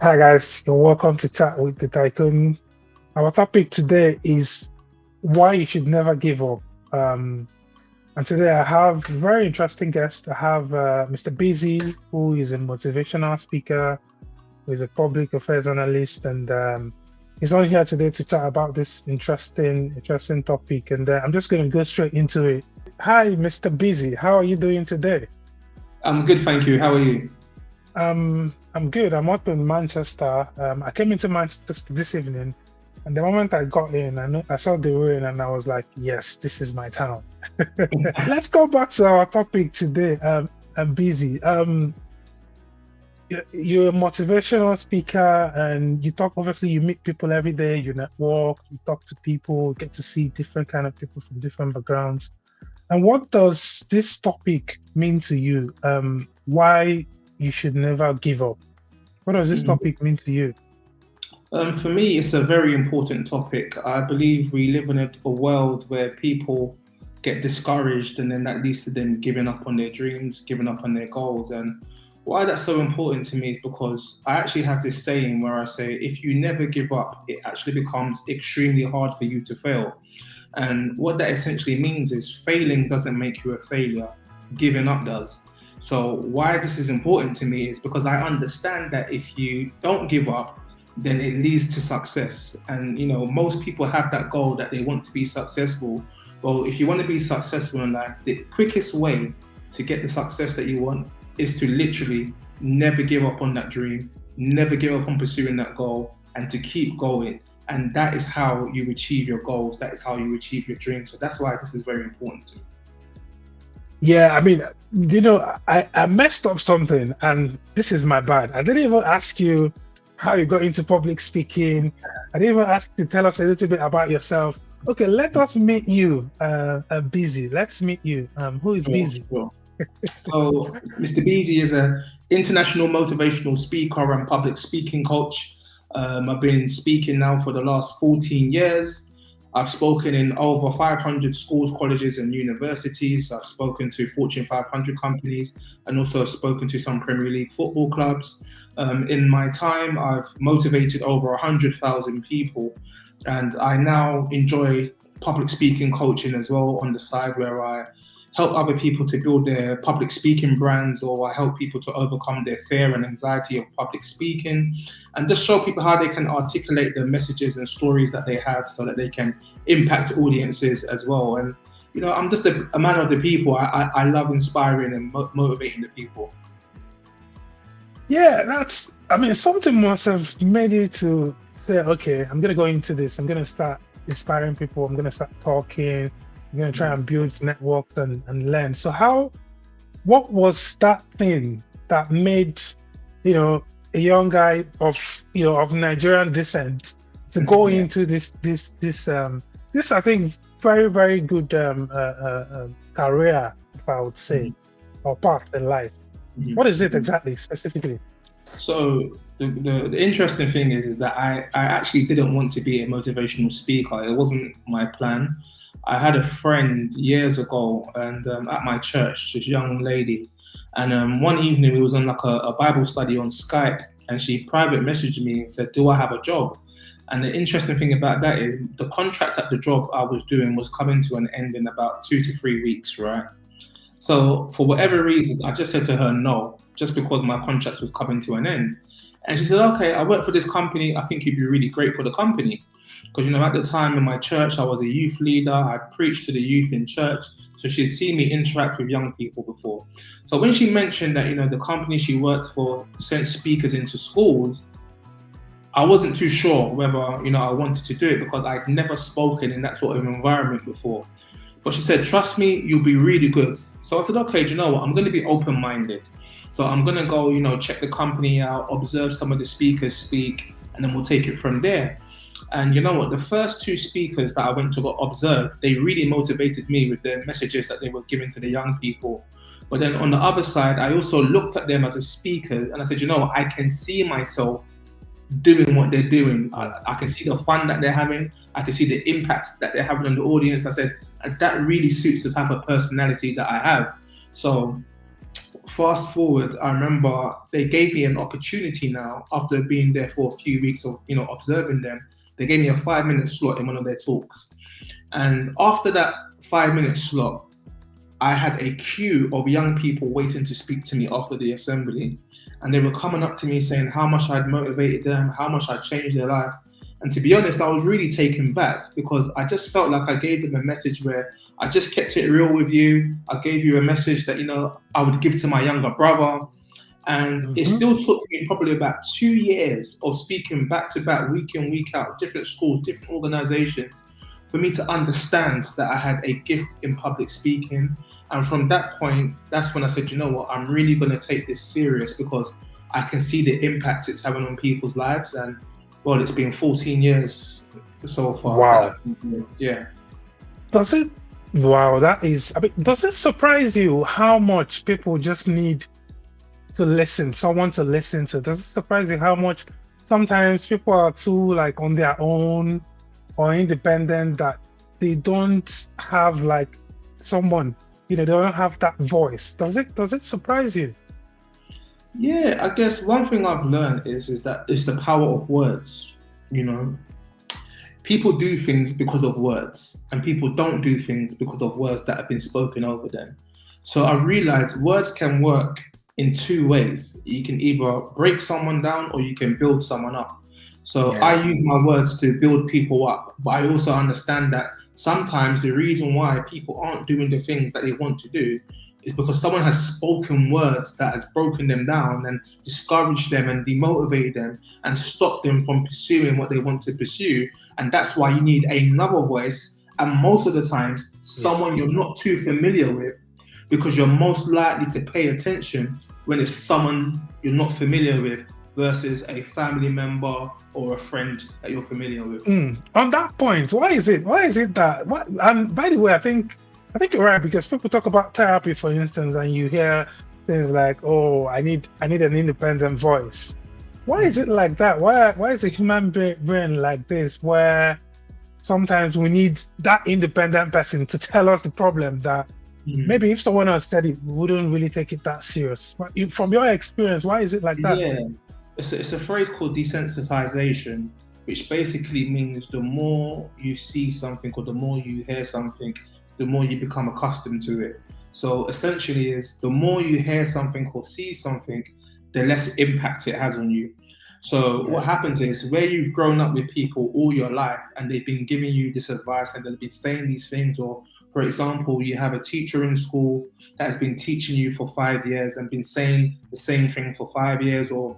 Hi guys, and welcome to Chat with the Tycoon. Our topic today is why you should never give up. Um, and today I have a very interesting guest. I have Mr. Beezy, who is a motivational speaker, who is a public affairs analyst, and he's on here today to chat about this interesting topic. And I'm just going to go straight into it. Hi, Mr. Beezy. How are you doing today? I'm good, thank you. How are you? I'm good. I'm up in Manchester. I came into Manchester this evening, and the moment I got in, I saw the rain, and I was like, "Yes, this is my town." Let's go back to our topic today. I'm busy. You're a motivational speaker, and you talk. Obviously, you meet people every day. You network. You talk to people. Get to see different kind of people from different backgrounds. And what does this topic mean to you? Why you should never give up? What does this topic mean to you? For me, it's a very important topic. I believe we live in a world where people get discouraged, and then that leads to them giving up on their dreams, giving up on their goals. And why that's so important to me is because I actually have this saying where I say, if you never give up, it actually becomes extremely hard for you to fail. And what that essentially means is failing doesn't make you a failure, giving up does. So why this is important to me is because I understand that if you don't give up, then it leads to success. And most people have that goal that they want to be successful. Well, if you want to be successful in life, the quickest way to get the success that you want is to literally never give up on that dream, never give up on pursuing that goal, and to keep going. And that is how you achieve your goals. That is how you achieve your dreams. So that's why this is very important to me. Yeah, I mean, I messed up something, and this is my bad. I didn't even ask you how you got into public speaking. I didn't even ask you to tell us a little bit about yourself. Okay, let us meet you, Beezy. Let's meet you. Who is Beezy? Sure. So, Mr. Beezy is an international motivational speaker and public speaking coach. I've been speaking now for the last 14 years. I've spoken in over 500 schools, colleges, and universities. I've spoken to Fortune 500 companies, and also I've spoken to some Premier League football clubs. In my time, I've motivated over 100,000 people, and I now enjoy public speaking coaching as well on the side, where I help other people to build their public speaking brands, or I help people to overcome their fear and anxiety of public speaking, and just show people how they can articulate the messages and stories that they have so that they can impact audiences as well. And I'm just a man of the people. I love inspiring and motivating the people. Yeah, something must have made you to say, okay, I'm going to go into this. I'm going to start inspiring people. I'm going to start talking. I'm going to try and build networks and learn. So what was that thing that made, a young guy of Nigerian descent to go into this, I think, very, very good career, if I would say, or path in life? What is it exactly, specifically? So the interesting thing is that I actually didn't want to be a motivational speaker. It wasn't my plan. I had a friend years ago, and at my church, this young lady, and one evening we was on like a Bible study on Skype, and she private messaged me and said, "Do I have a job?" And the interesting thing about that is the contract at the job I was doing was coming to an end in about 2 to 3 weeks, right? So for whatever reason, I just said to her no, just because my contract was coming to an end. And she said, "Okay, I work for this company. I think you'd be really great for the company." Because, at the time in my church, I was a youth leader. I preached to the youth in church. So she'd seen me interact with young people before. So when she mentioned that, the company she worked for sent speakers into schools, I wasn't too sure whether, I wanted to do it, because I'd never spoken in that sort of environment before. But she said, "Trust me, you'll be really good." So I said, "Okay, do you know what? I'm going to be open-minded. So I'm going to go, check the company out, observe some of the speakers speak, and then we'll take it from there." And you know what? The first 2 speakers that I went to go observe, they really motivated me with the messages that they were giving to the young people. But then on the other side, I also looked at them as a speaker, and I said, I can see myself doing what they're doing. I can see the fun that they're having. I can see the impact that they're having on the audience. I said, that really suits the type of personality that I have. So fast forward, I remember they gave me an opportunity now after being there for a few weeks of observing them. They gave me a 5 minute slot in one of their talks, and after that 5 minute slot, I had a queue of young people waiting to speak to me after the assembly, and they were coming up to me saying how much I'd motivated them, how much I'd changed their life. And to be honest, I was really taken back because I just felt like I gave them a message where I just kept it real with you. I gave you a message that I would give to my younger brother. And it still took me probably about 2 years of speaking back to back, week in, week out, different schools, different organizations, for me to understand that I had a gift in public speaking. And from that point, that's when I said, you know what, I'm really going to take this serious because I can see the impact it's having on people's lives. And well, it's been 14 years so far. Wow. Yeah. Does it? Wow, that is. I mean, does it surprise you how much people just need to listen, someone to listen to? Does it surprise you how much sometimes people are too like on their own or independent that they don't have like someone, they don't have that voice? Does it surprise you? Yeah, I guess one thing I've learned is that it's the power of words. People do things because of words, and people don't do things because of words that have been spoken over them. So I realized words can work in two ways. You can either break someone down or you can build someone up. So I use my words to build people up, but I also understand that sometimes the reason why people aren't doing the things that they want to do is because someone has spoken words that has broken them down and discouraged them and demotivated them and stopped them from pursuing what they want to pursue. And that's why you need another voice. And most of the times, someone you're not too familiar with, because you're most likely to pay attention when it's someone you're not familiar with versus a family member or a friend that you're familiar with. On that point, why is it that and by the way, I think you're right, because people talk about therapy, for instance, and you hear things like, oh, I need an independent voice. Why is it like that? Why is a human brain like this, where sometimes we need that independent person to tell us the problem that maybe if someone else said it, we wouldn't really take it that serious? But from your experience, why is it like that? Yeah, it's a phrase called desensitization, which basically means the more you see something or the more you hear something, the more you become accustomed to it. So essentially is the more you hear something or see something, the less impact it has on you. So what happens is, where you've grown up with people all your life and they've been giving you this advice and they've been saying these things, or for example, you have a teacher in school that has been teaching you for 5 years and been saying the same thing for 5 years, or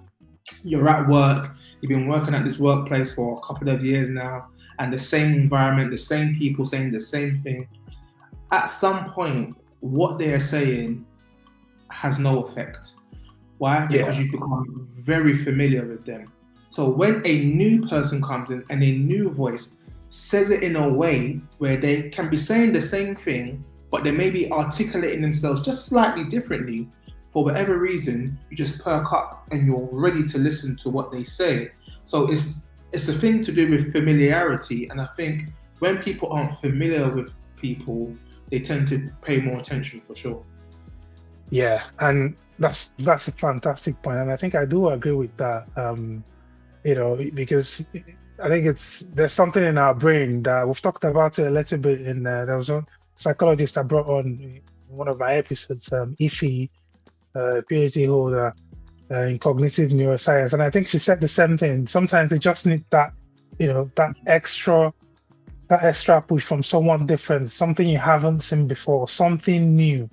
you're at work, you've been working at this workplace for a couple of years now, and the same environment, the same people saying the same thing. At some point, what they are saying has no effect. Why? Because you become very familiar with them. So when a new person comes in and a new voice says it in a way where they can be saying the same thing, but they may be articulating themselves just slightly differently, for whatever reason, you just perk up and you're ready to listen to what they say. So it's a thing to do with familiarity. And I think when people aren't familiar with people, they tend to pay more attention, for sure. Yeah, and that's a fantastic point, and I think I do agree with that. Because I think there's something in our brain that we've talked about it a little bit. There was a psychologist I brought on one of my episodes, Ify, PhD holder in cognitive neuroscience, and I think she said the same thing. Sometimes they just need that, that extra push from someone different, something you haven't seen before, something new,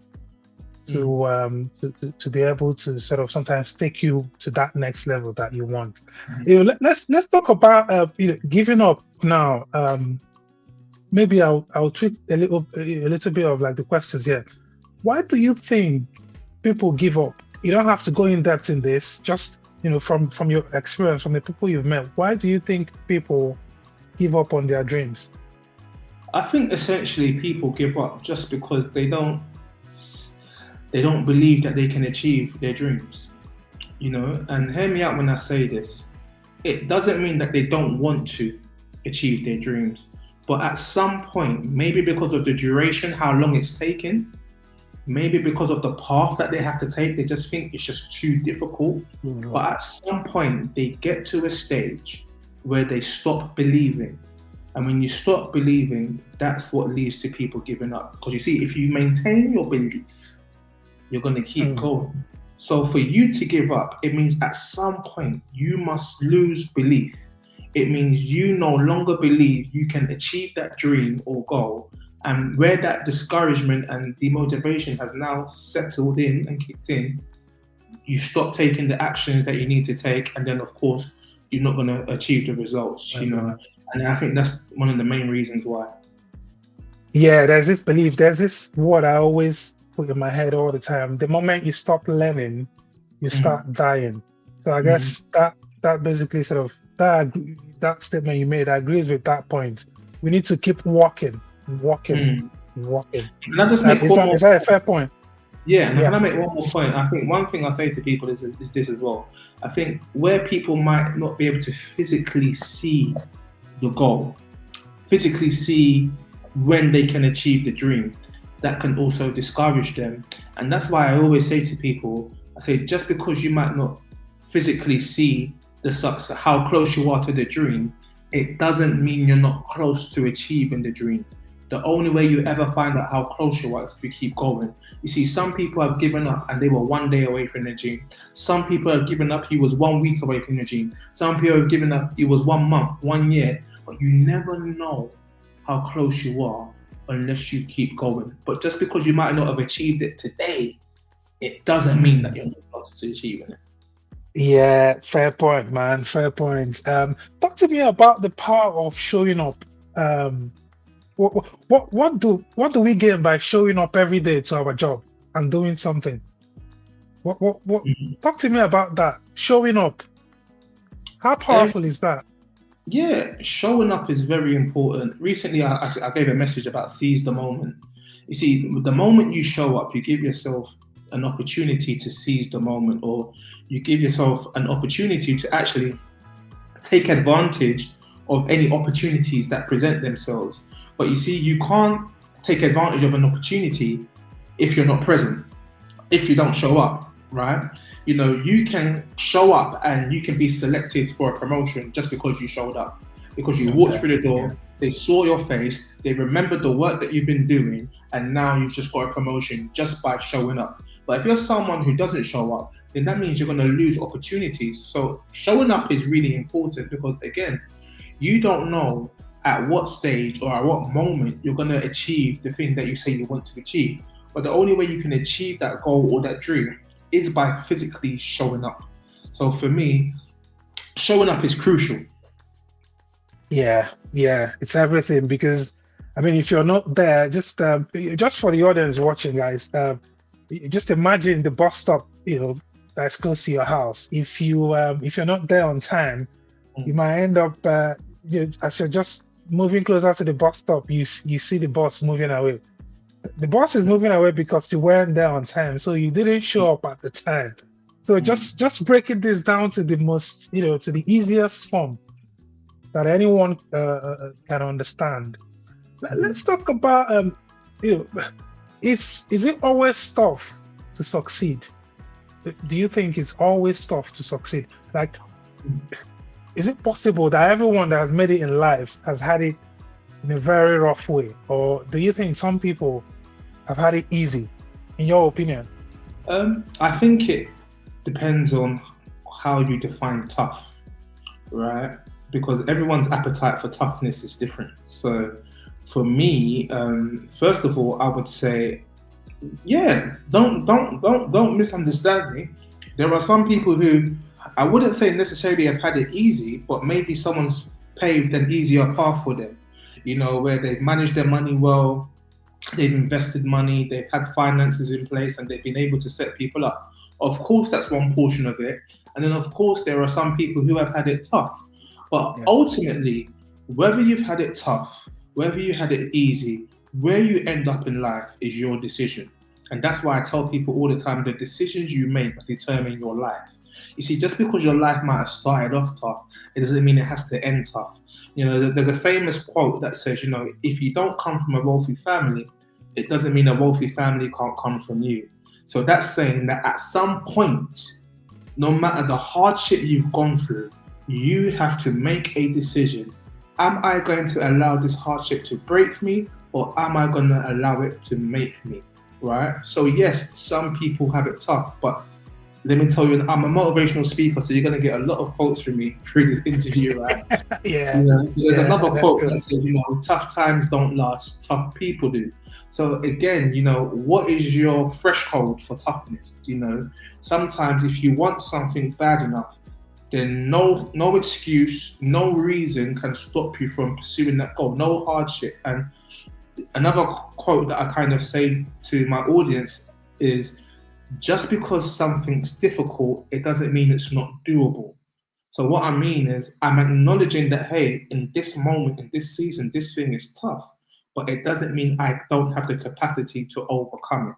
to be able to sort of sometimes take you to that next level that you want. Let's talk about giving up now. Maybe I'll tweak a little bit of like the questions here. Why do you think people give up? You don't have to go in depth in this. Just from your experience, from the people you've met. Why do you think people give up on their dreams? I think essentially people give up just because they don't believe that they can achieve their dreams, and hear me out when I say this. It doesn't mean that they don't want to achieve their dreams, but at some point, maybe because of the duration, how long it's taken, maybe because of the path that they have to take, they just think it's just too difficult. But at some point, they get to a stage where they stop believing. And when you stop believing, that's what leads to people giving up. Because you see, if you maintain your belief, you're going to keep going. So for you to give up, it means at some point you must lose belief. It means you no longer believe you can achieve that dream or goal. And where that discouragement and demotivation has now settled in and kicked in, you stop taking the actions that you need to take. And then, of course, you're not going to achieve the results, you know. And I think that's one of the main reasons why. Yeah, there's this belief, there's this word I always put in my head all the time. The moment you stop learning, you start dying. So I guess that basically sort of that statement you made agrees with that point. We need to keep walking. Can I just Is make one more? is that a fair point? Yeah, and Yeah. can I make one more point? I think one thing I say to people is this as well. I think where people might not be able to physically see the goal, physically see when they can achieve the dream, that can also discourage them. And that's why I always say to people, I say, just because you might not physically see the success, how close you are to the dream, it doesn't mean you're not close to achieving the dream. The only way you ever find out how close you are is if you keep going. You see, some people have given up and they were 1 day away from the dream. Some people have given up, he was 1 week away from the dream. Some people have given up, it was 1 month, 1 year. But you never know how close you are unless you keep going. But just because you might not have achieved it today, it doesn't mean that you're not close to achieving it. Yeah, fair point, man. Fair point. Talk to me about the power of showing up. Um, what do we gain by showing up every day to our job and doing something? What Mhm. talk to me about that. Showing up. How Ev- powerful is that? Yeah, showing up is very important. Recently, I gave a message about seize the moment. You see, the moment you show up, you give yourself an opportunity to seize the moment, or you give yourself an opportunity to actually take advantage of any opportunities that present themselves. But you see, you can't take advantage of an opportunity if you're not present, if you don't show up, right? You know, you can show up and you can be selected for a promotion just because you showed up, because you walked Okay. through the Yeah. door, they saw your face, they remembered the work that you've been doing, and now you've just got a promotion just by showing up. But if you're someone who doesn't show up, then that means you're going to lose opportunities. So showing up is really important because, again, you don't know at what stage or at what moment you're going to achieve the thing that you say you want to achieve. But the only way you can achieve that goal or that dream is by physically showing up. So for me, showing up is crucial. Yeah, it's everything because I mean, if you're not there, just for the audience watching, guys, just imagine the bus stop, that's close to your house. If you're not there on time, you Mm. might end up as you're just moving closer to the bus stop, you see the bus moving away. The bus is moving away because you weren't there on time, so you didn't show up at the time. So Mm. just breaking this down to the most, to the easiest form that anyone can understand. Let's Mhm. talk about you know, is it always tough to succeed? Do you think it's always tough to succeed? Like, is it possible that everyone that has made it in life has had it in a very rough way, or do you think some people have had it easy? In your opinion? I think it depends on how you define tough, right? Because everyone's appetite for toughness is different. So for me, first of all, I would say, yeah, don't misunderstand me. There are some people who I wouldn't say necessarily have had it easy, but maybe someone's paved an easier path for them. You know, where they've managed their money well, they've invested money, they've had finances in place, and they've been able to set people up. Of course, that's one portion of it. And then, of course, there are some people who have had it tough. But Yeah. ultimately, whether you've had it tough, whether you had it easy, where you end up in life is your decision. And that's why I tell people all the time the decisions you make determine your life. You see, just because your life might have started off tough, it doesn't mean it has to end tough. You know, there's a famous quote that says, you know, if you don't come from a wealthy family, it doesn't mean a wealthy family can't come from you. So that's saying that at some point, no matter the hardship you've gone through, you have to make a decision. Am I going to allow this hardship to break me, or am I going to allow it to make me? Right? So, yes, some people have it tough, but let me tell you, I'm a motivational speaker, so you're going to get a lot of quotes from me through this interview, right? Yeah. So there's another That's quote good. that says, tough times don't last, tough people do. So again, what is your threshold for toughness? Sometimes if you want something bad enough, then no excuse, no reason can stop you from pursuing that goal, no hardship. And another quote that I kind of say to my audience is, just because something's difficult, it doesn't mean it's not doable. So what I mean is, I'm acknowledging that, hey, in this moment, in this season, this thing is tough, but it doesn't mean I don't have the capacity to overcome it.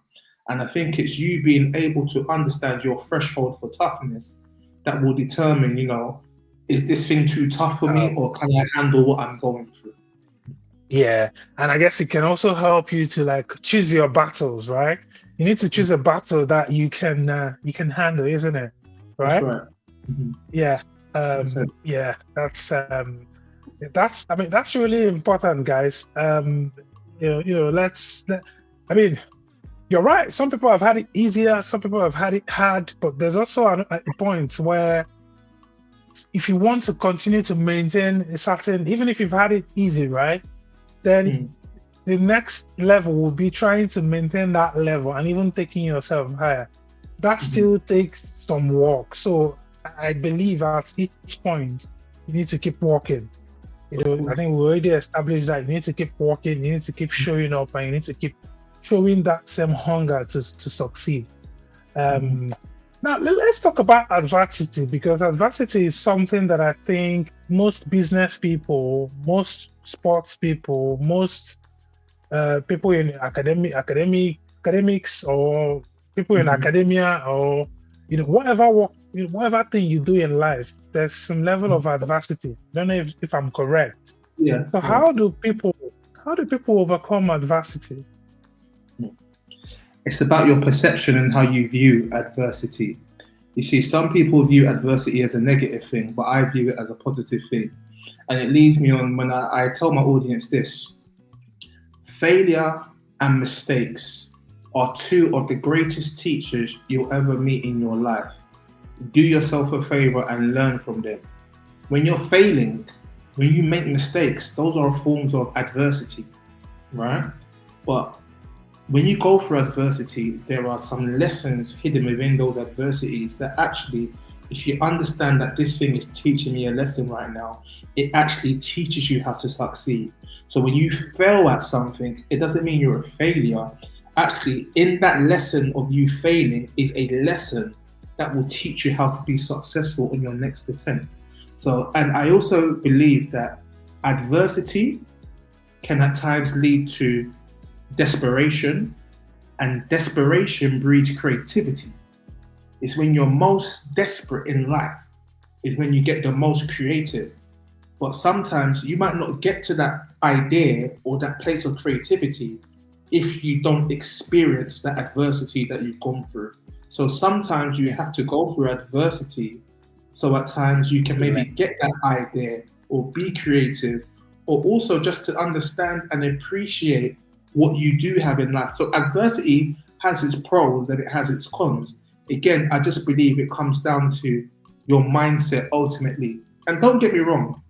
And I think it's you being able to understand your threshold for toughness that will determine, is this thing too tough for me, Um, or can I handle what I'm going through? yeah, and I guess it can also help you to like choose your battles, right? You need to choose a battle that you can handle, isn't it? That's Right? right. Mhm. Yeah. That's it. Yeah, that's I mean that's really important, guys. I mean, you're right. Some people have had it easier, some people have had it hard, but there's also a point where if you want to continue to maintain a certain, even if you've had it easy, right? Then Mm. the next level will be trying to maintain that level and even taking yourself higher. That Mhm. still takes some work. So I believe at each point, you need to keep working. Of I course. think we already established that you need to keep working, you need to keep showing up, and you need to keep showing that same hunger to succeed. Mhm. Now, let's talk about adversity, because adversity is something that I think most business people, most sports people, most people in academics, or people in Mhm. academia, or whatever work, whatever thing you do in life, there's some level of adversity. I don't know if I'm correct. Yeah, So yeah. how do people overcome adversity? It's about your perception and how you view adversity. You see, some people view adversity as a negative thing, but I view it as a positive thing. And it leads me on when I tell my audience this: failure and mistakes are two of the greatest teachers you'll ever meet in your life. Do yourself a favor and learn from them. When you're failing, when you make mistakes, those are forms of adversity, right? But when you go through adversity, there are some lessons hidden within those adversities that actually, if you understand that this thing is teaching me a lesson right now, it actually teaches you how to succeed. So when you fail at something, it doesn't mean you're a failure. Actually, in that lesson of you failing is a lesson that will teach you how to be successful in your next attempt. So, and I also believe that adversity can at times lead to desperation, and desperation breeds creativity. It's when you're most desperate in life, is when you get the most creative. But sometimes you might not get to that idea or that place of creativity if you don't experience that adversity that you've gone through. So sometimes you have to go through adversity so at times you can Yeah, maybe get that idea or be creative, or also just to understand and appreciate what you do have in life. So adversity has its pros and it has its cons. Again, I just believe it comes down to your mindset ultimately. And don't get me wrong,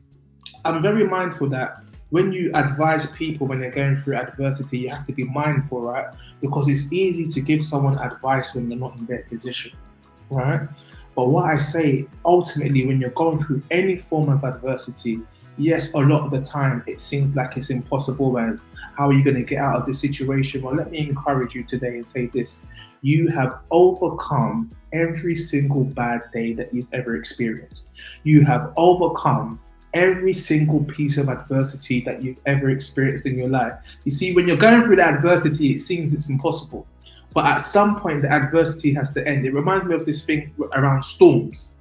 I'm very mindful that when you advise people when they're going through adversity, you have to be mindful, right? Because it's easy to give someone advice when they're not in their position, right? But what I say ultimately, when you're going through any form of adversity, yes, a lot of the time it seems like it's impossible and how are you going to get out of this situation? Well, let me encourage you today and say this: you have overcome every single bad day that you've ever experienced. You have overcome every single piece of adversity that you've ever experienced in your life. You see, when you're going through the adversity, it seems it's impossible. But at some point, the adversity has to end. It reminds me of this thing around storms.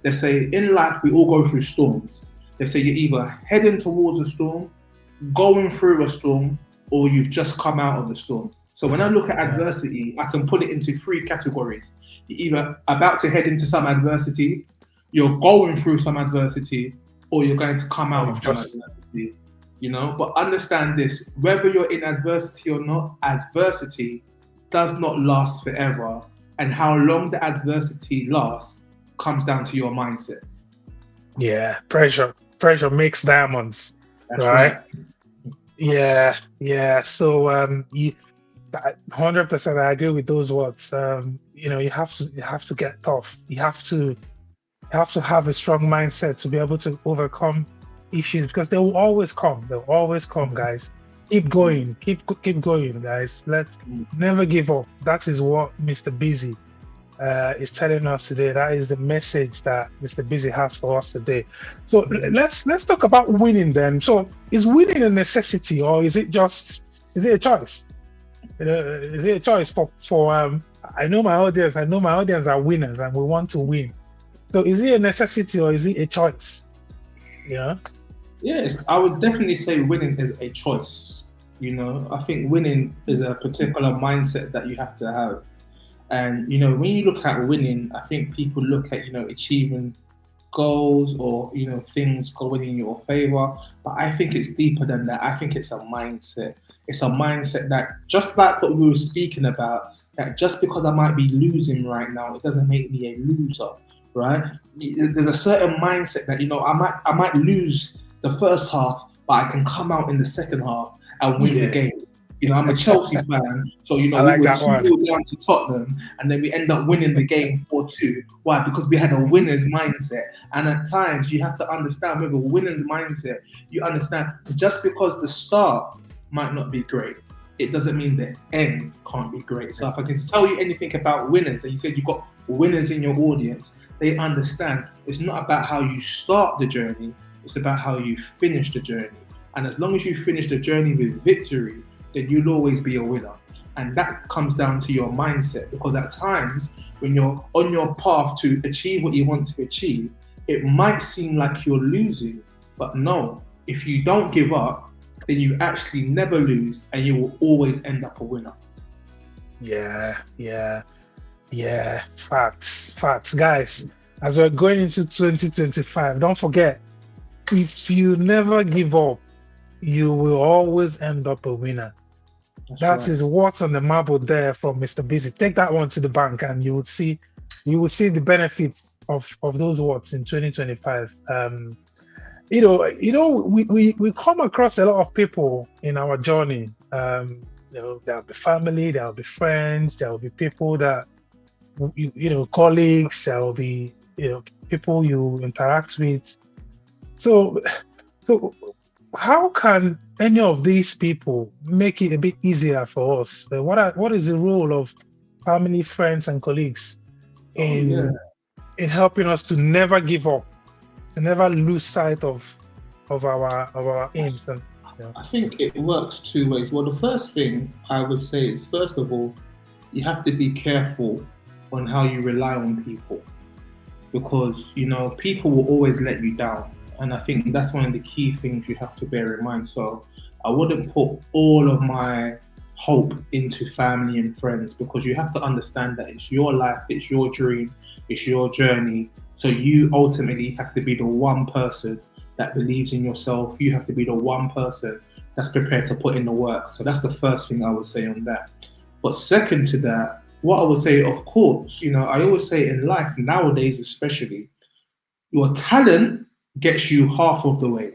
They say in life, we all go through storms. They say you're either heading towards a storm, going through a storm, or you've just come out of the storm. So when I look at Yeah. adversity, I can put it into three categories. You're either about to head into some adversity, you're going through some adversity, or you're going to come Or out you of some just adversity. But understand this: whether you're in adversity or not, adversity does not last forever, and how long the adversity lasts comes down to your mindset. yeah, pressure makes diamonds, That's right? right. Yeah, yeah. So 100% I agree with those words. You have to get tough. You have to have a strong mindset to be able to overcome issues because they will always come. They'll always come, guys. Keep going. Keep going, guys. Let's never give up. That is what Mr. Beezy is telling us today. That is the message that Mr. Busy has for us today. So let's talk about winning then. So is winning a necessity or is it a choice? Is it a choice for I know my audience are winners and we want to win. So is it a necessity or is it a choice? Yeah. Yes, I would definitely say winning is a choice. I think winning is a particular mindset that you have to have. And when you look at winning, I think people look at achieving goals or things going in your favor. But I think it's deeper than that. I think it's a mindset. It's a mindset that, just like what we were speaking about, that just because I might be losing right now, it doesn't make me a loser, right? There's a certain mindset that I might lose the first half, but I can come out in the second half and win the Yeah. game. I'm a Chelsea fan, so I we like were that one. 2-0 down to Tottenham, and then we end up winning the game 4-2. Why? Because we had a winner's mindset. And at times, you have to understand with a winner's mindset, you understand just because the start might not be great, it doesn't mean the end can't be great. So if I can tell you anything about winners, and you said you've got winners in your audience, they understand it's not about how you start the journey, it's about how you finish the journey. And as long as you finish the journey with victory, then you'll always be a winner. And that comes down to your mindset, because at times when you're on your path to achieve what you want to achieve, it might seem like you're losing, but no, if you don't give up, then you actually never lose and you will always end up a winner. Yeah, facts, guys. As we're going into 2025, don't forget, if you never give up, you will always end up a winner. That's That right. is what's on the marble there from Mr. Busy. Take that one to the bank, and you will see the benefits of those words in 2025. We come across a lot of people in our journey. There'll be family, there'll be friends, there'll be people that colleagues, there'll be people you interact with. So, so how can any of these people make it a bit easier for us? What is the role of family, friends, and colleagues Oh yeah. in helping us to never give up, to never lose sight of our aims? And I think it works two ways. Well, the first thing I would say is, first of all, you have to be careful on how you rely on people, because people will always let you down, and I think that's one of the key things you have to bear in mind. So I wouldn't put all of my hope into family and friends, because you have to understand that it's your life, it's your dream, it's your journey. So you ultimately have to be the one person that believes in yourself. You have to be the one person that's prepared to put in the work. So that's the first thing I would say on that. But second to that, what I would say, of course, I always say in life nowadays, especially, your talent gets you half of the way.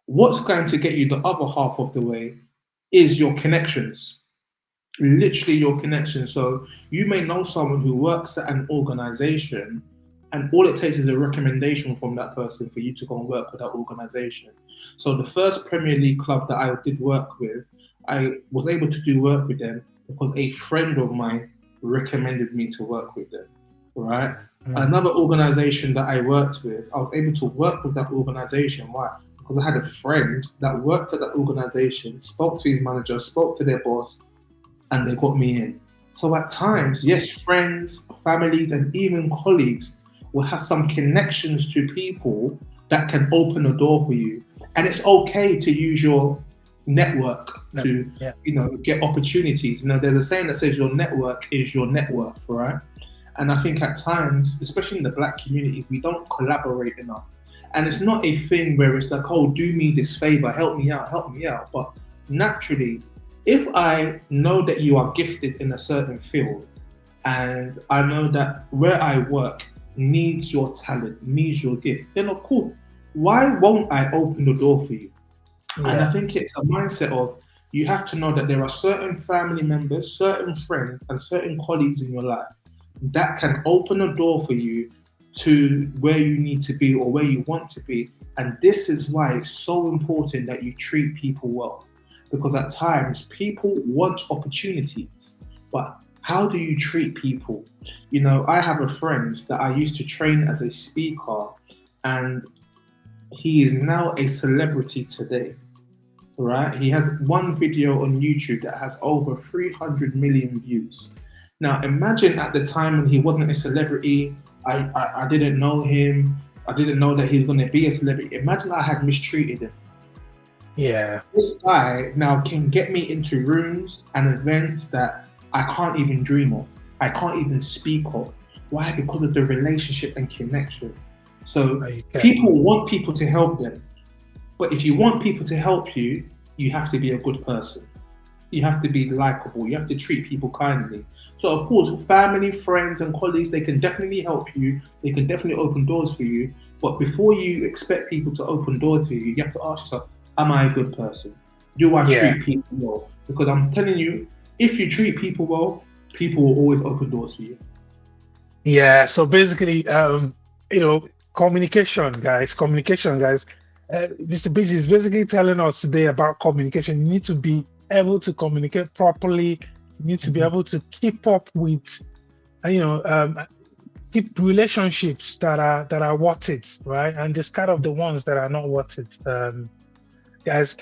What's going to get you the other half of the way is your connections, literally your connections. So you may know someone who works at an organization, and all it takes is a recommendation from that person for you to go and work with that organization. So the first Premier League club that I did work with, I was able to do work with them because a friend of mine recommended me to work with them, right? Another organization that I worked with, I was able to work with that organization. Why? Because I had a friend that worked at that organization, spoke to his manager, spoke to their boss, and they got me in. So at times, yes, friends, families, and even colleagues will have some connections to people that can open a door for you. And it's okay to use your network No, to, yeah, get opportunities. There's a saying that says your network is your net worth, right? And I think at times, especially in the Black community, we don't collaborate enough. And it's not a thing where it's like, oh, do me this favor, help me out, help me out. But naturally, if I know that you are gifted in a certain field, and I know that where I work needs your talent, needs your gift, then of course, why won't I open the door for you? And I yeah, think it's a mindset of, you have to know that there are certain family members, certain friends, and certain colleagues in your life that can open a door for you to where you need to be or where you want to be. And this is why it's so important that you treat people well. Because at times people want opportunities, but how do you treat people? I have a friend that I used to train as a speaker, and he is now a celebrity today, right? He has one video on YouTube that has over 300 million views. Now, imagine at the time when he wasn't a celebrity, I didn't know him, I didn't know that he was going to be a celebrity. Imagine I had mistreated him. yeah, This guy now can get me into rooms and events that I can't even dream of, I can't even speak of. Why? Because of the relationship and connection. So okay, people want people to help them. But if you want people to help you, you have to be a good person. You have to be likable. You have to treat people kindly. So, of course, family, friends, and colleagues, they can definitely help you. They can definitely open doors for you. But before you expect people to open doors for you, you have to ask yourself, am I a good person? Do I yeah, treat people well? Because I'm telling you, if you treat people well, people will always open doors for you. yeah. So basically, you know, communication, guys. Mr. Beezy is basically telling us today about communication. You need to be able to communicate properly. You need to be Mhm. able to keep up with, you know, keep relationships that are worth it, right? And discard of the ones that are not worth it. Guys,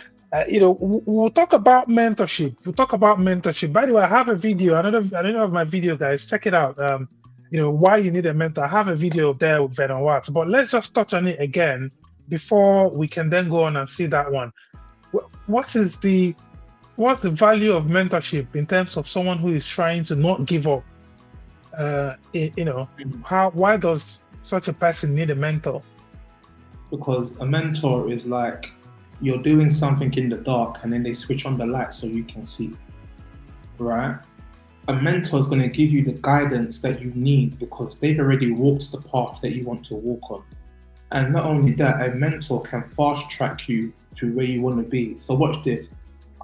we'll talk about mentorship. We'll talk about mentorship. By the way, I have a video. I don't have my video, guys. Check it out. Why you need a mentor. I have a video there with Ben Watts, but let's just touch on it again before we can then go on and see that one. What's the value of mentorship in terms of someone who is trying to not give up? Why does such a person need a mentor? Because a mentor is like you're doing something in the dark and then they switch on the light so you can see, right? A mentor is going to give you the guidance that you need because they've already walked the path that you want to walk on. And not only that, a mentor can fast track you to where you want to be. So watch this.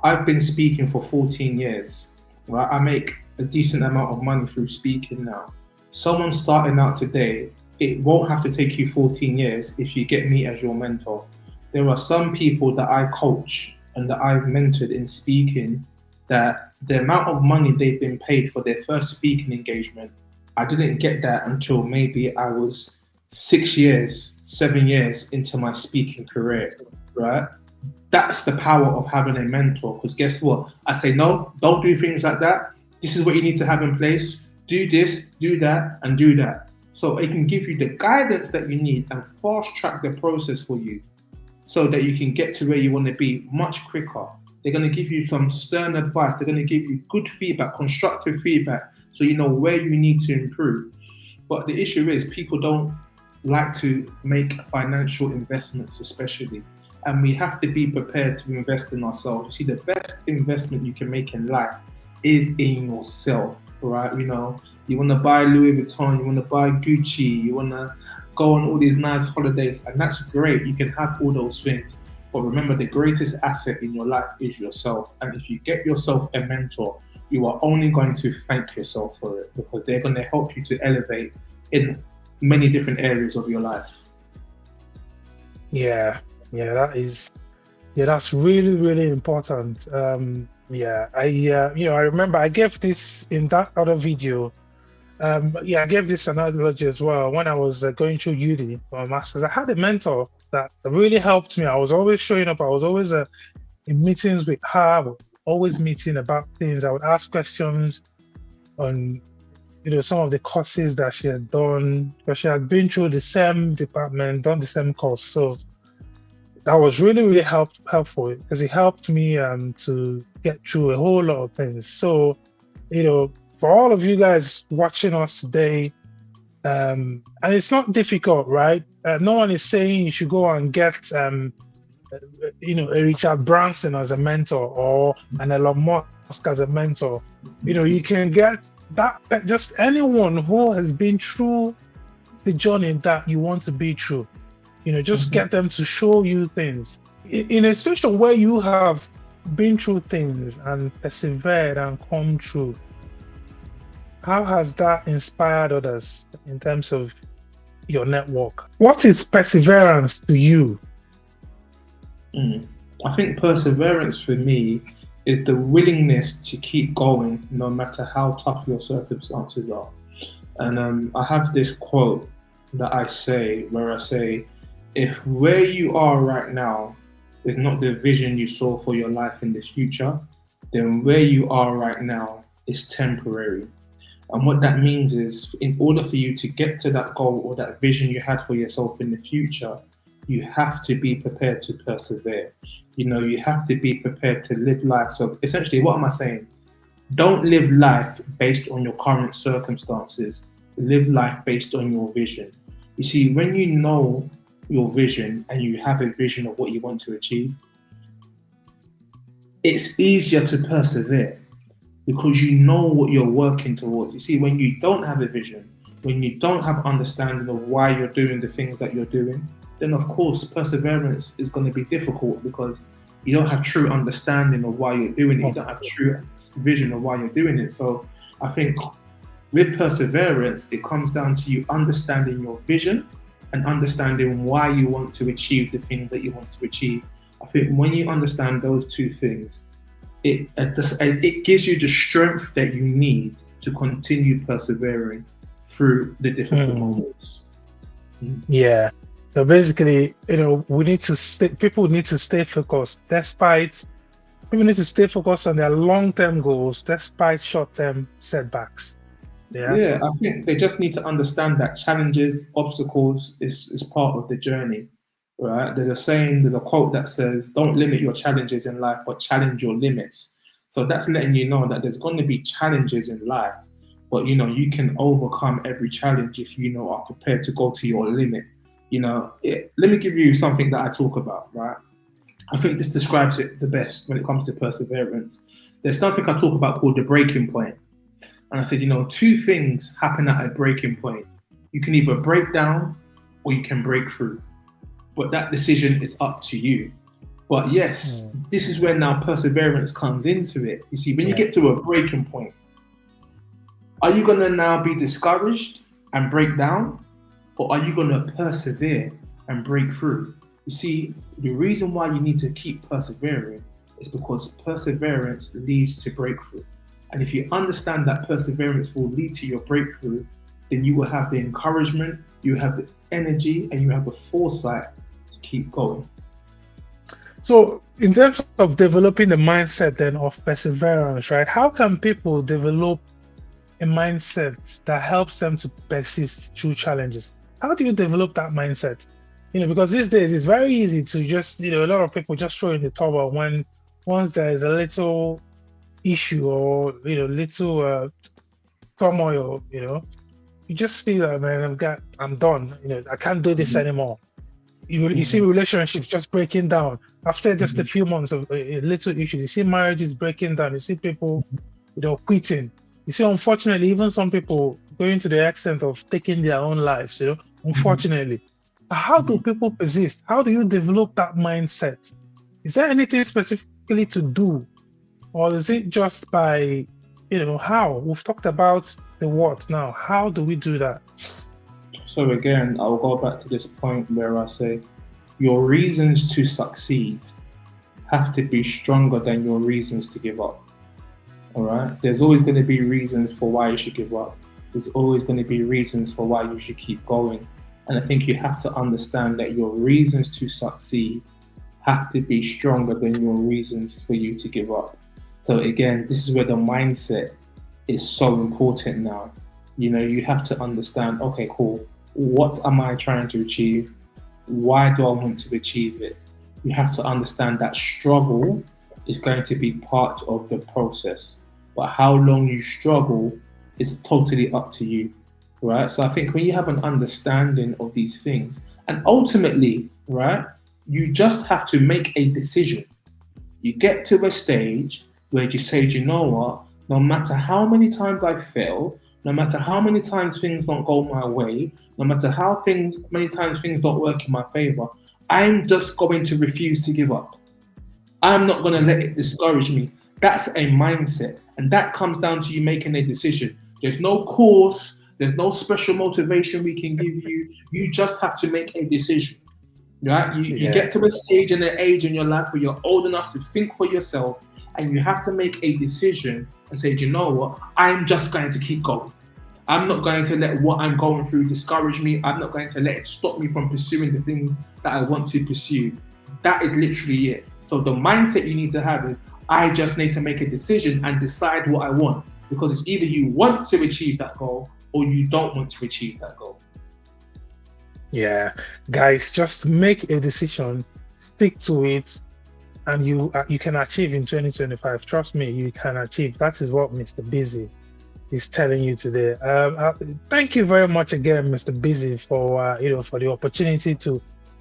I've been speaking for 14 years, right? I make a decent amount of money through speaking now. Someone starting out today, it won't have to take you 14 years if you get me as your mentor. There are some people that I coach and that I've mentored in speaking that the amount of money they've been paid for their first speaking engagement, I didn't get that until maybe I was 6 years, 7 years into my speaking career, right? That's the power of having a mentor. Because guess what? I say, no, don't do things like that. This is what you need to have in place. Do this, do that, and do that. So it can give you the guidance that you need and fast track the process for you so that you can get to where you want to be much quicker. They're going to give you some stern advice. They're going to give you good feedback, constructive feedback, so you know where you need to improve. But the issue is people don't like to make financial investments, especially. And we have to be prepared to invest in ourselves. You see, the best investment you can make in life is in yourself, right? You want to buy Louis Vuitton, you want to buy Gucci, you want to go on all these nice holidays, and that's great. You can have all those things. But remember, the greatest asset in your life is yourself. And if you get yourself a mentor, you are only going to thank yourself for it because they're going to help you to elevate in many different areas of your life. Yeah, yeah, that's really, really important. I remember I gave this in that other video. I gave this analogy as well when I was going through uni for my masters. I had a mentor that really helped me. I was always showing up. I was always in meetings with her, always meeting about things. I would ask questions on some of the courses that she had done, because she had been through the same department, done the same course. So that was really, really helpful because it helped me to get through a whole lot of things. So, for all of you guys watching us today, and it's not difficult, right? No one is saying you should go and get a Richard Branson as a mentor or an Elon Musk as a mentor. You can get that, just anyone who has been through the journey that you want to be through. Just get them to show you things. In a situation where you have been through things and persevered and come through, how has that inspired others in terms of your network? What is perseverance to you? I think perseverance for me is the willingness to keep going no matter how tough your circumstances are. And I have this quote that I say where I say, if where you are right now is not the vision you saw for your life in the future, then where you are right now is temporary. And what that means is, in order for you to get to that goal or that vision you had for yourself in the future, you have to be prepared to persevere. You have to be prepared to live life. So essentially, what am I saying? Don't live life based on your current circumstances. Live life based on your vision. You see, when you know your vision and you have a vision of what you want to achieve, it's easier to persevere because you know what you're working towards. You see, when you don't have a vision, when you don't have understanding of why you're doing the things that you're doing, then of course perseverance is going to be difficult because you don't have true understanding of why you're doing it. You don't have true vision of why you're doing it. So I think with perseverance, it comes down to you understanding your vision and understanding why you want to achieve the things that you want to achieve. I think when you understand those two things, it gives you the strength that you need to continue persevering through the difficult moments. Yeah. So basically, we need to people need to stay focused people need to stay focused on their long-term goals despite short-term setbacks. Yeah, I think they just need to understand that challenges, obstacles is part of the journey, right? There's a quote that says, don't limit your challenges in life, but challenge your limits. So that's letting you know that there's going to be challenges in life, but you can overcome every challenge if you are prepared to go to your limit. Let me give you something that I talk about, right? I think this describes it the best when it comes to perseverance. There's something I talk about called the breaking point. And I said, two things happen at a breaking point. You can either break down or you can break through. But that decision is up to you. But yes, this is where now perseverance comes into it. You see, when you get to a breaking point, are you going to now be discouraged and break down? Or are you going to persevere and break through? You see, the reason why you need to keep persevering is because perseverance leads to breakthrough. And if you understand that perseverance will lead to your breakthrough, then you will have the encouragement, you have the energy, and you have the foresight to keep going. So in terms of developing the mindset then of perseverance, right? How can people develop a mindset that helps them to persist through challenges? How do you develop that mindset? Because these days it's very easy to just, a lot of people just throw in the towel once there is a little issue or little turmoil. You just see that, man, I'm done. I can't do this anymore. You see relationships just breaking down after just a few months of a little issue. You see marriages breaking down. You see people, quitting. You see, unfortunately, even some people going to the extent of taking their own lives. Unfortunately. How do people persist? How do you develop that mindset? Is there anything specifically to do? Or is it just by, how? We've talked about the what now. How do we do that? So again, I'll go back to this point where I say, your reasons to succeed have to be stronger than your reasons to give up. All right? There's always going to be reasons for why you should give up. There's always going to be reasons for why you should keep going. And I think you have to understand that your reasons to succeed have to be stronger than your reasons for you to give up. So again, this is where the mindset is so important now. You have to understand, okay, cool. What am I trying to achieve? Why do I want to achieve it? you have to understand that struggle is going to be part of the process. But how long you struggle is totally up to you, right? So I think when you have an understanding of these things, and ultimately, right, you just have to make a decision. You get to a stage where you say, "Do you know what? No matter how many times I fail, no matter how many times things don't go my way, no matter how many times things don't work in my favor, I'm just going to refuse to give up. I'm not going to let it discourage me." That's a mindset. And that comes down to you making a decision. There's no course, there's no special motivation we can give you. You just have to make a decision. Right? You Yeah. get to a stage and an age in your life where you're old enough to think for yourself, and you have to make a decision and say, "Do you know what? I'm just going to keep going. I'm not going to let what I'm going through discourage me. I'm not going to let it stop me from pursuing the things that I want to pursue." That is literally it. So the mindset you need to have is, I just need to make a decision and decide what I want, because it's either you want to achieve that goal or you don't want to achieve that goal. Yeah, guys, just make a decision, stick to it, and you can achieve in 2025. Trust me, you can achieve. That is what Mr. Beezy is telling you today. Thank you very much again, Mr. Beezy, for for the opportunity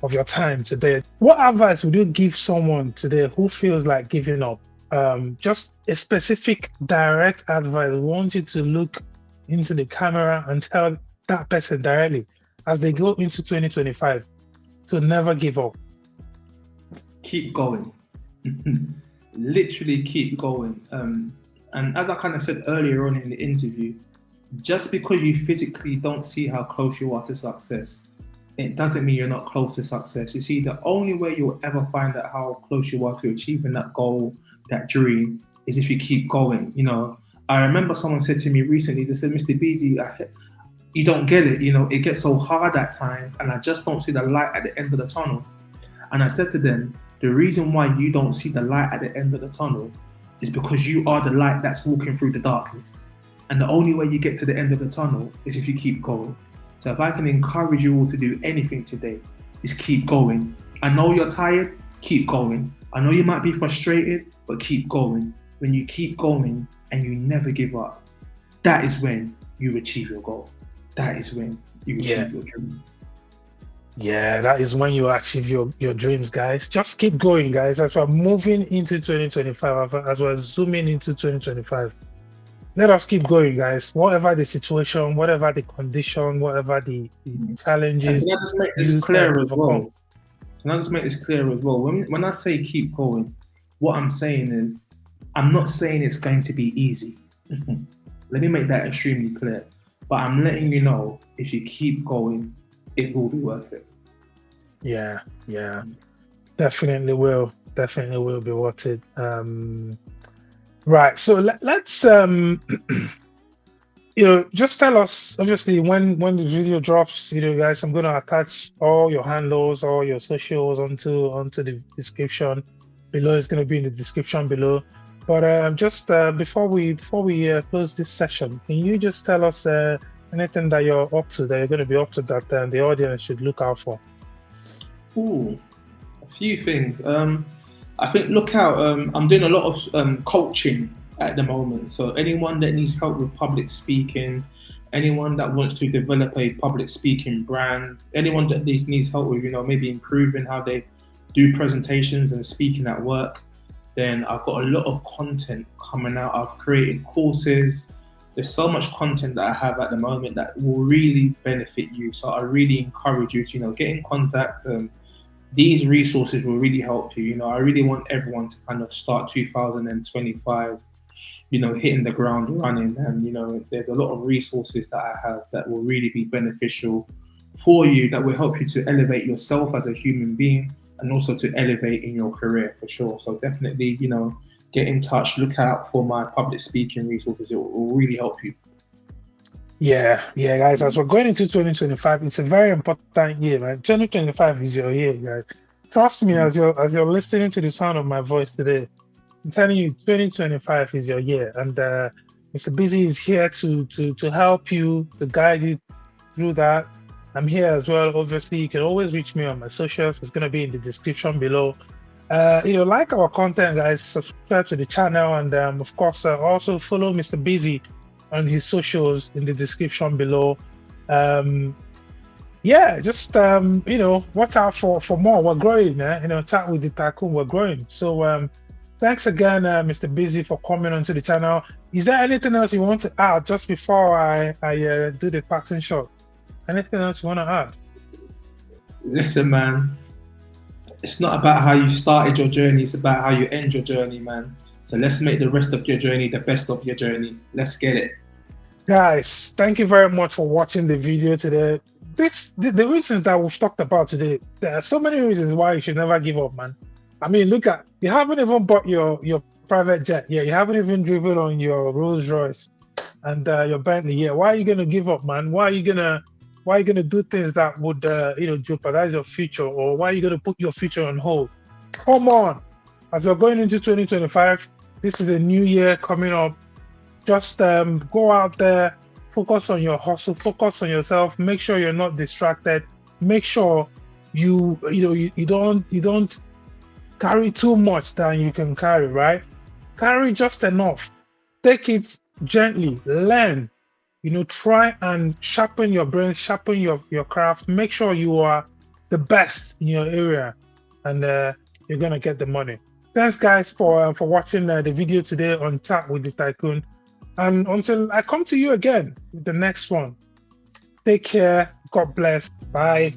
of your time today. What advice would you give someone today who feels like giving up? Just a specific direct advice. I want you to look into the camera and tell that person directly as they go into 2025 to never give up. Keep going. Literally keep going. And as I kind of said earlier on in the interview, just because you physically don't see how close you are to success, it doesn't mean you're not close to success. You see, the only way you'll ever find out how close you are to achieving that goal, that dream, is if you keep going. I remember someone said to me recently, they said, "Mr. Beezy, you don't get it. It gets so hard at times, and I just don't see the light at the end of the tunnel." And I said to them, the reason why you don't see the light at the end of the tunnel is because you are the light that's walking through the darkness. And the only way you get to the end of the tunnel is if you keep going. So if I can encourage you all to do anything today, is keep going. I know you're tired, keep going. I know you might be frustrated, but keep going. When you keep going and you never give up, that is when you achieve your goal. That is when you achieve your dream. Yeah, that is when you achieve your dreams, guys. Just keep going, guys. As we're moving into 2025, as we're zooming into 2025, let us keep going, guys. Whatever the situation, whatever the condition, whatever the And challenges, can I just make this you clear can as overcome. well? Can I just make this clear as well? When I say keep going, what I'm saying is, I'm not saying it's going to be easy. Let me make that extremely clear. But I'm letting you know, if you keep going, it will be worth it. Yeah, definitely will. Definitely will be worth it. Right. So let's just tell us, obviously, when the video drops, guys, I'm going to attach all your handles, all your socials onto the description below. It's going to be in the description below. But just before we close this session, can you just tell us anything that you're up to, that you're going to be up to, that the audience should look out for? Ooh, a few things. I think look out. I'm doing a lot of coaching at the moment. So anyone that needs help with public speaking, anyone that wants to develop a public speaking brand, anyone that needs help with maybe improving how they do presentations and speaking at work, then I've got a lot of content coming out. I've created courses. There's so much content that I have at the moment that will really benefit you. So I really encourage you to get in contact. These resources will really help you. I really want everyone to kind of start 2025, hitting the ground running. And, there's a lot of resources that I have that will really be beneficial for you, that will help you to elevate yourself as a human being and also to elevate in your career for sure. So definitely, get in touch, look out for my public speaking resources. It will really help you. Yeah, guys. As we're going into 2025, it's a very important year, right? 2025 is your year, guys. Trust me, as you're listening to the sound of my voice today, I'm telling you, 2025 is your year, and Mr. Beezy is here to help you, to guide you through that. I'm here as well. Obviously, you can always reach me on my socials. It's going to be in the description below. Like our content, guys, subscribe to the channel, and of course, also follow Mr. Beezy on his socials in the description below. Um, yeah, just watch out for more. We're growing, chat with the tycoon, we're growing. So thanks again, Mr. Busy, for coming onto the channel. Is there anything else you want to add just before I do the passing shot? Anything else you want to add? Listen, man, it's not about how you started your journey, it's about how you end your journey, man. So let's make the rest of your journey the best of your journey. Let's get it. Guys, thank you very much for watching the video today. The reasons that we've talked about today, there are so many reasons why you should never give up, man. I mean, look at, you haven't even bought your private jet. Yeah, you haven't even driven on your Rolls Royce and your Bentley. Yeah, why are you gonna give up, man? Why are you gonna do things that would jeopardize your future, or why are you gonna put your future on hold? Come on, as we're going into 2025, this is a new year coming up. Just go out there, focus on your hustle, focus on yourself. Make sure you're not distracted. Make sure you don't carry too much than you can carry, right? Carry just enough. Take it gently. Learn. Try and sharpen your brains, sharpen your craft. Make sure you are the best in your area, and you're gonna get the money. Thanks, guys, for watching the video today on Chat with the Tycoon. And until I come to you again with the next one, take care. God bless. Bye.